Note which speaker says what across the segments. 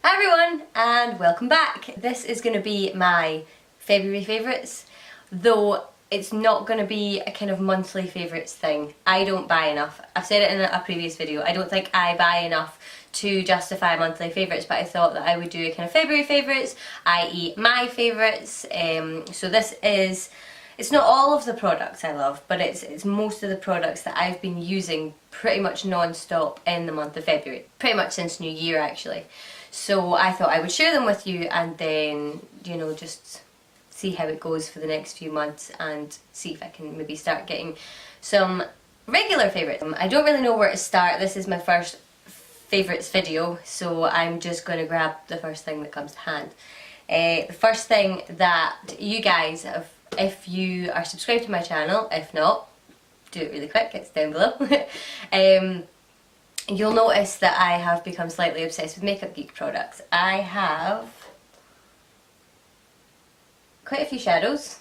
Speaker 1: Hi everyone and welcome back. This is going to be my February favourites, though it's not going to be a kind of monthly favourites thing. I don't buy enough. I've said it in a previous video. I don't think I buy enough to justify monthly favourites, but I thought that I would do a kind of February favourites, i.e. my favourites. So this is, it's not all of the products I love, but it's most of the products that I've been using pretty much non-stop in the month of February. Pretty much since New Year actually. So I thought I would share them with you and then, you know, just see how it goes for the next few months and see if I can maybe start getting some regular favourites. I don't really know where to start. This is my first favourites video, so I'm just going to grab the first thing that comes to hand. The first thing that you guys have, if you are subscribed to my channel, if not, do it really quick, it's down below. You'll notice that I have become slightly obsessed with Makeup Geek products. I have quite a few shadows,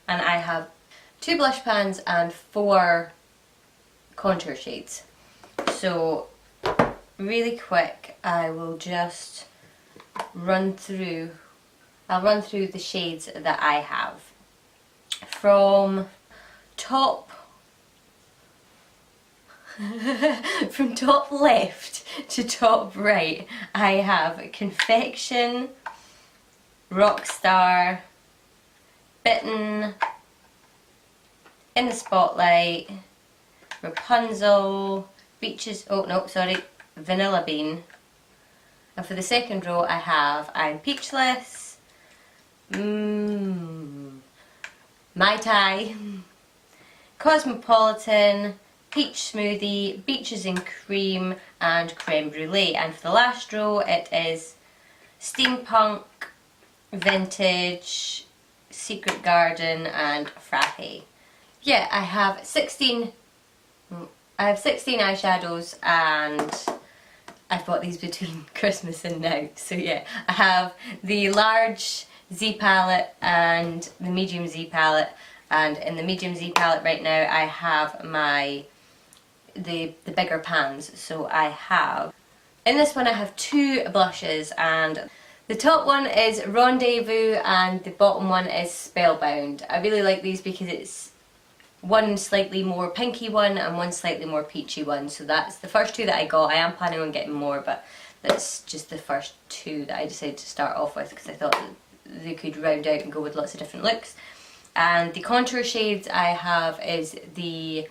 Speaker 1: and I have 2 blush pans and 4 contour shades. So really quick, I will just run through the shades that I have. From top from top left to top right, I have Confection, Rockstar, Bitten, In the Spotlight, Rapunzel, Vanilla Bean. And for the second row I have I'm Peachless, Mai Tai, Cosmopolitan, Peach Smoothie, Beaches and Cream, and Creme Brulee. And for the last row it is Steampunk, Vintage, Secret Garden, and Frappe. Yeah, I have 16 eyeshadows, and I've bought these between Christmas and now. So yeah, I have the large Z palette and the medium Z palette, and in the medium Z palette right now I have the bigger pans. So I have, in this one I have 2 blushes, and the top one is Rendezvous and the bottom one is Spellbound. I really like these because it's one slightly more pinky one and one slightly more peachy one. So that's the first 2 that I got. I am planning on getting more, but that's just the first 2 that I decided to start off with because I thought they could round out and go with lots of different looks. And the contour shades I have is the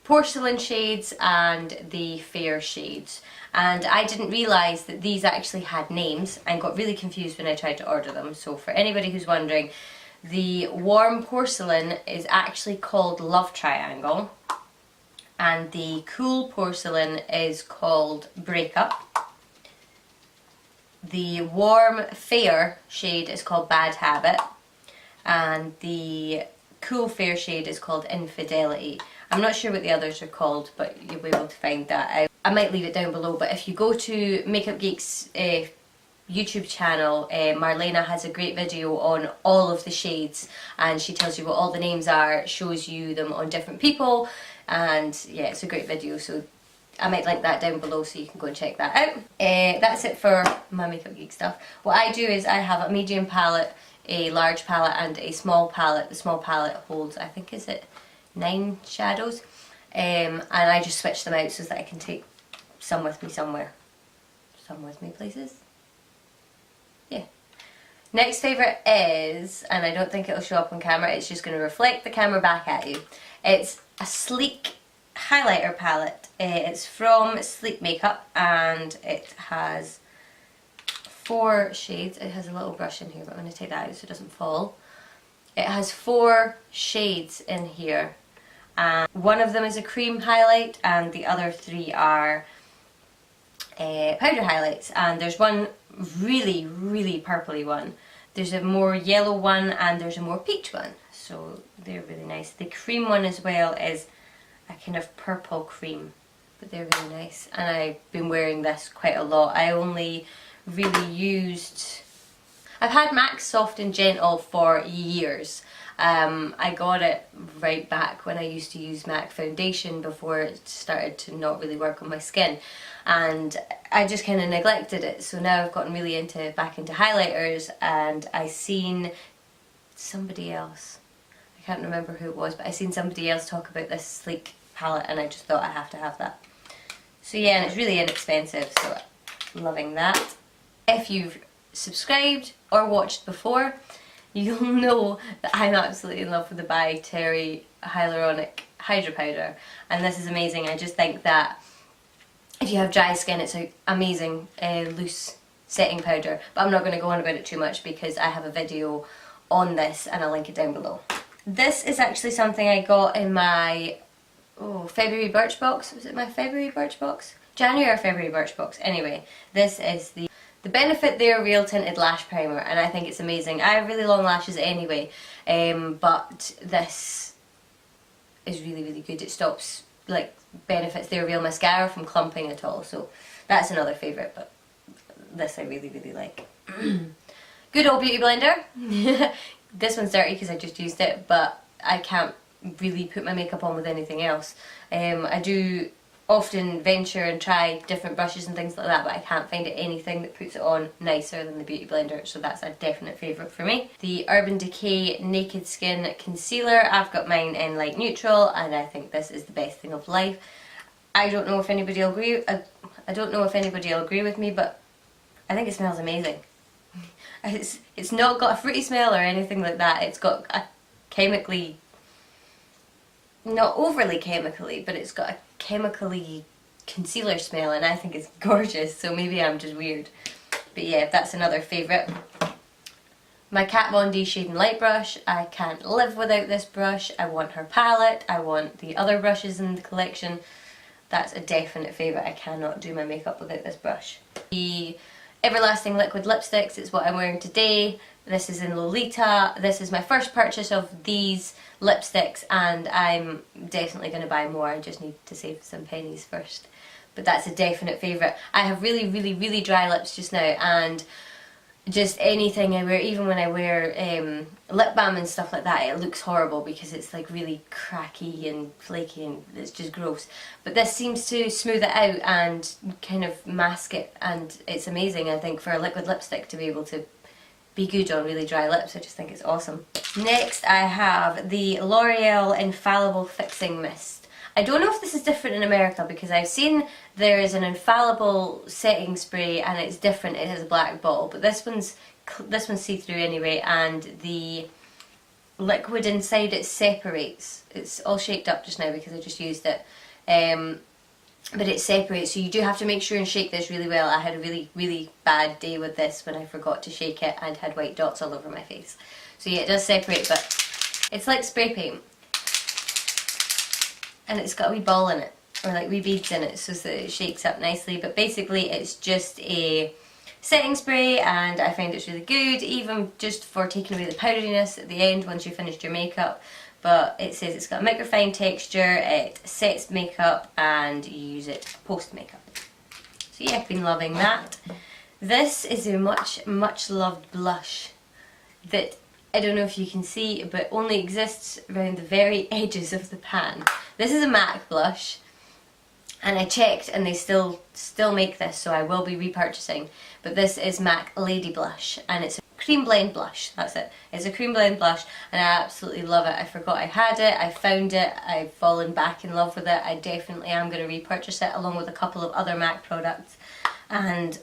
Speaker 1: porcelain shades and the fair shades. And I didn't realise that these actually had names and got really confused when I tried to order them. So for anybody who's wondering, the warm porcelain is actually called Love Triangle, and the cool porcelain is called Breakup. The warm fair shade is called Bad Habit, and the cool fair shade is called Infidelity. I'm not sure what the others are called, but you'll be able to find that out. I might leave it down below, but if you go to Makeup Geek's YouTube channel, Marlena has a great video on all of the shades, and she tells you what all the names are, shows you them on different people, and yeah, it's a great video, so I might link that down below so you can go and check that out. That's it for my Makeup Geek stuff. What I do is I have a medium palette, a large palette, and a small palette. The small palette holds, I think, is it 9 shadows, and I just switch them out so that I can take some with me somewhere. Some with me places. Yeah. Next favourite is, and I don't think it'll show up on camera, it's just going to reflect the camera back at you. It's a sleek highlighter palette. It's from Sleek Makeup, and it has 4 shades. It has a little brush in here, but I'm going to take that out so it doesn't fall. It has 4 shades in here, and one of them is a cream highlight and the other 3 are powder highlights, and there's one really purpley one, there's a more yellow one, and there's a more peach one, so they're really nice. The cream one as well is a kind of purple cream, but they're really nice, and I've been wearing this quite a lot. I only really used, I've had MAC Soft and Gentle for years, I got it right back when I used to use MAC foundation before it started to not really work on my skin, and I just kind of neglected it. So now I've gotten really back into highlighters, and I seen somebody else, I can't remember who it was, but I seen somebody else talk about this sleek palette, and I just thought I have to have that. So yeah, and it's really inexpensive, so loving that. If you've subscribed or watched before, you'll know that I'm absolutely in love with the by Terry hyularonic Hydra powder, and this is amazing. I just think that if you have dry skin, it's an amazing loose setting powder, but I'm not going to go on about it too much because I have a video on this and I'll link it down below. This is actually something I got in my February Birchbox. Was it my February Birchbox? January or February Birchbox. Anyway, this is the Benefit Theyre Real Tinted Lash Primer, and I think it's amazing. I have really long lashes anyway, but this is really, really good. It stops, like, Benefit's Theyre Real Mascara from clumping at all, so that's another favourite, but this I really, really like. Good old beauty blender. This one's dirty because I just used it, but I can't really put my makeup on with anything else. I do often venture and try different brushes and things like that, but I can't find anything that puts it on nicer than the beauty blender, so that's a definite favourite for me. The Urban Decay Naked Skin Concealer, I've got mine in light neutral, and I think this is the best thing of life. I don't know if anybody will agree. I don't know if anybody will agree with me, but I think it smells amazing. It's not got a fruity smell or anything like that. It's got a chemically, not overly chemically, but it's got a chemically concealer smell, and I think it's gorgeous, so maybe I'm just weird. But yeah, that's another favourite. My Kat Von D Shade and Light brush, I can't live without this brush. I want her palette, I want the other brushes in the collection. That's a definite favourite. I cannot do my makeup without this brush. The Everlasting Liquid Lipsticks, it's what I'm wearing today. This is in Lolita. This is my first purchase of these lipsticks, and I'm definitely going to buy more. I just need to save some pennies first. But that's a definite favourite. I have really, really, really dry lips just now, and just anything I wear, even when I wear lip balm and stuff like that, it looks horrible because it's like really cracky and flaky and it's just gross. But this seems to smooth it out and kind of mask it, and it's amazing, I think, for a liquid lipstick to be able to be good on really dry lips. I just think it's awesome. Next I have the Loreal Infallible Fixing Mist. I don't know if this is different in America because I've seen there is an infallible setting spray and it's different, it has a black bottle, but this one's see-through anyway, and the liquid inside it separates. It's all shaked up just now because I just used it, but it separates, so you do have to make sure and shake this really well. I had a really, really bad day with this when I forgot to shake it and had white dots all over my face. So yeah, it does separate, but it's like spray paint. And it's got a wee ball in it, or like wee beads in it, so that it shakes up nicely. But basically it's just a setting spray, and I find it's really good, even just for taking away the powderiness at the end once you've finished your makeup. But it says it's got a microfine texture, it sets makeup, and you use it post makeup. So yeah, I've been loving that. This is a much, much loved blush that I don't know if you can see, but only exists around the very edges of the pan. This is a MAC blush, and I checked and they still make this, so I will be repurchasing. But this is MAC Lady Blush, and it's a cream blend blush. That's it. It's a cream blend blush, and I absolutely love it. I forgot I had it, I found it, I've fallen back in love with it. I definitely am going to repurchase it along with a couple of other MAC products. And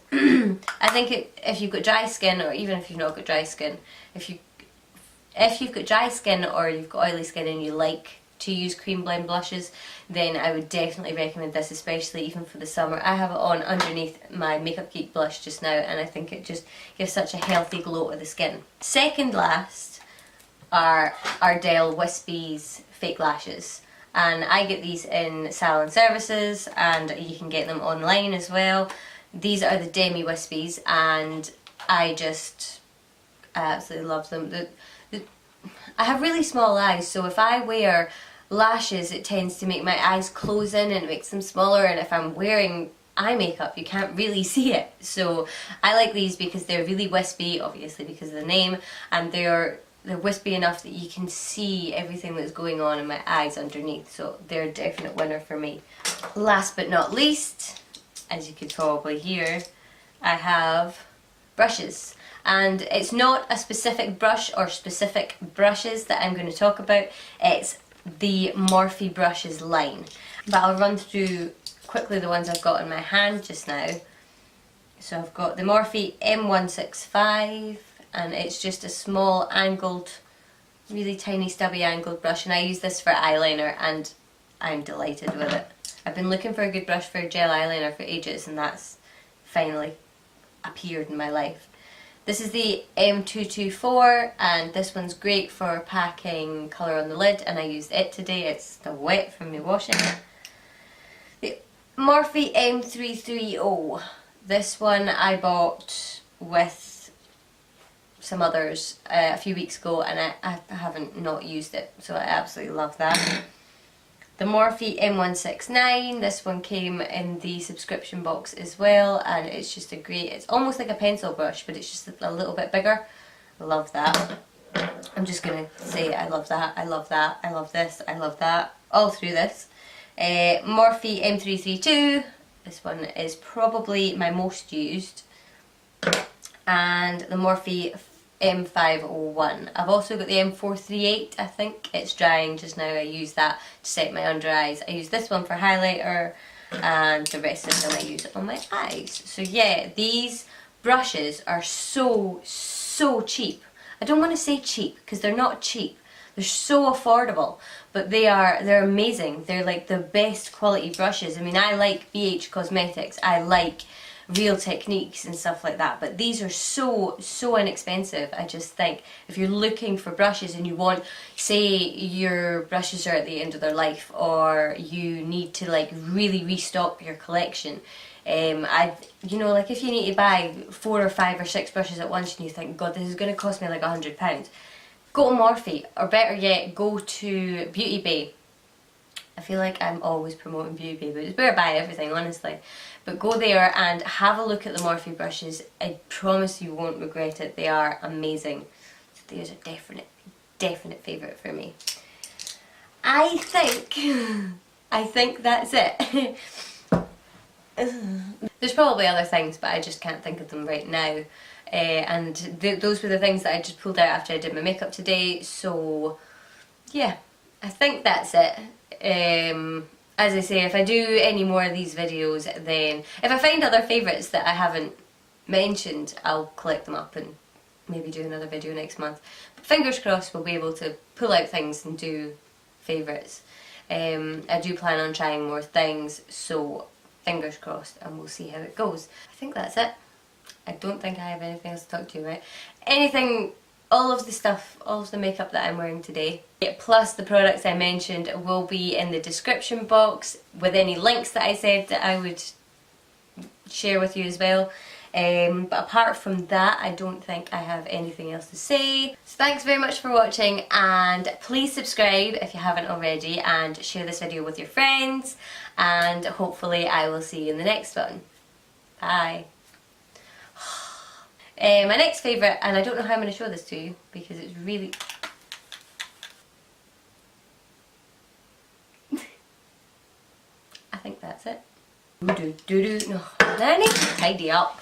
Speaker 1: I think if you've got dry skin, or even if you've not got dry skin, if you've got dry skin or you've got oily skin and you like to use cream blend blushes, then I would definitely recommend this, especially even for the summer. I have it on underneath my Makeup Geek blush just now, and I think it just gives such a healthy glow to the skin. Second last are Ardell Wispies fake lashes, and I get these in Salon Services, and you can get them online as well. These are the Demi Wispies, and I absolutely love them. I have really small eyes, so if I wear lashes it tends to make my eyes close in and it makes them smaller, and if I'm wearing eye makeup you can't really see it. So I like these because they're really wispy, obviously because of the name, and they're they're wispy enough that you can see everything that's going on in my eyes underneath, so they're a definite winner for me. Last but not least, as you could probably hear, I have brushes. And it's not a specific brush or specific brushes that I'm going to talk about, it's the Morphe brushes line. But I'll run through quickly the ones I've got in my hand just now. So I've got the Morphe M165, and it's just a small angled, really tiny stubby angled brush, and I use this for eyeliner and I'm delighted with it. I've been looking for a good brush for gel eyeliner for ages, and that's finally appeared in my life. This is the M224, and this one's great for packing colour on the lid, and I used it today. It's still wet from me washing it. The Morphe M330. This one I bought with some others a few weeks ago, and I haven't not used it, so I absolutely love that. The Morphe M169, this one came in the subscription box as well, and it's just a great, it's almost like a pencil brush, but it's just a little bit bigger. I love that. I'm just going to say I love that, I love that, I love this, I love that, all through this. Morphe M332, this one is probably my most used, and the Morphe M501. I've also got the M438, I think. It's drying just now. I use that to set my under eyes. I use this one for highlighter, and the rest of them I use it on my eyes. So yeah, these brushes are so cheap. I don't want to say cheap, because they're not cheap. They're so affordable, but they're amazing. They're like the best quality brushes. I mean, I like BH Cosmetics. I like Real Techniques and stuff like that, but these are so inexpensive. I just think if you're looking for brushes and you want, say your brushes are at the end of their life, or you need to like really restock your collection, you know, like if you need to buy 4 or 5 or 6 brushes at once and you think, God, this is going to cost me like £100, go to Morphe, or better yet, go to Beauty Bay. I feel like I'm always promoting Beauty Bay, but it's where I buy everything, honestly. But go there and have a look at the Morphe brushes. I promise you won't regret it. They are amazing. So there's a definite favourite for me. I think that's it. There's probably other things, but I just can't think of them right now. And those were the things that I just pulled out after I did my makeup today. So yeah, I think that's it. As I say, if I do any more of these videos, then if I find other favourites that I haven't mentioned, I'll collect them up and maybe do another video next month. But fingers crossed we'll be able to pull out things and do favourites. I do plan on trying more things, so fingers crossed, and we'll see how it goes. I think that's it. I don't think I have anything else to talk to you about. All of the stuff, all of the makeup that I'm wearing today, plus the products I mentioned, will be in the description box with any links that I said that I would share with you as well. But apart from that, I don't think I have anything else to say. So thanks very much for watching, and please subscribe if you haven't already, and share this video with your friends, and hopefully I will see you in the next one. Bye. My next favourite, and I don't know how I'm going to show this to you because it's really... I think that's it. No, I need to tidy up.